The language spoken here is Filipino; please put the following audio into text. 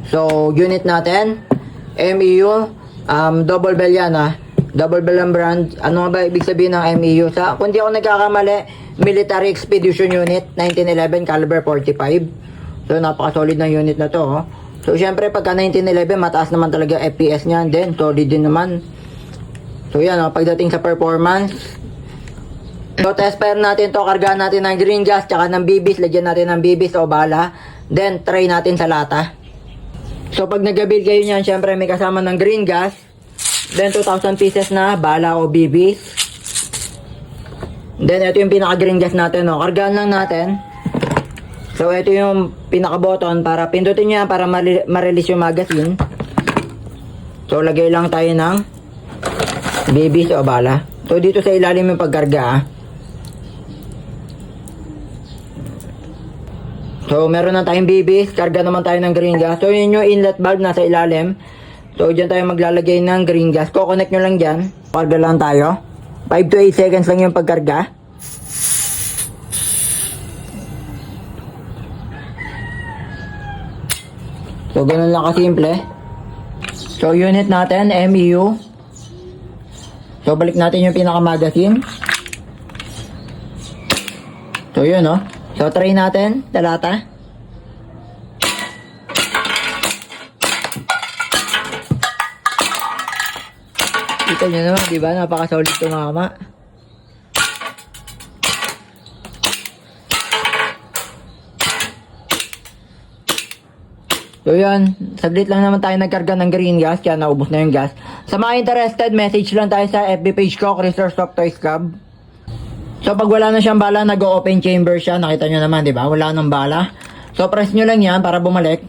So, unit natin, MEU, double bell yan double bell ang brand. Ano ba ibig sabihin ng MEU? Kung di ako nagkakamali, Military Expedition Unit, 1911 caliber 45. So, napaka-solid ng unit na to. So, syempre, pagka 1911, mataas naman talaga FPS niyan. Then, solid din naman. So, yan, pagdating sa performance. So, test fire natin to. Kargaan natin ng green gas, tsaka ng bibis. Lagyan natin ng bibis o bala. Then, try natin sa lata. So, pag nag-build kayo niyan, syempre, may kasama ng green gas. Then, 2,000 pieces na bala o bibis. Then, ito yung pinaka-green gas natin. Kargaan lang natin. So, ito yung pinaka-button para pindutin niya para ma-release yung magazine. So, lagay lang tayo ng bibis o bala. So, dito sa ilalim yung pagkarga. So, meron na tayong bibis. Karga naman tayo ng green gas. So, yun yung inlet valve nasa ilalim. So, dyan tayo maglalagay ng green gas. Ko-connect nyo lang dyan. Karga lang tayo. 5 to 8 seconds lang yung pagkarga. So, ganun lang kasimple. So, unit natin, MEU. So, balik natin yung pinaka-magazine. So, yun, So, try natin, talata. Kita nyo naman, di ba? Napaka-solid ito, mama. So yan, saglit lang naman tayo nagkarga ng green gas, kaya naubos na yung gas. Sa mga interested, message lang tayo sa FB page ko, Chris Soft Toys Cub. So pag wala na siyang bala, nag-open chamber siya, nakita nyo naman, di ba? Wala nang bala. So press nyo lang yan para bumalik.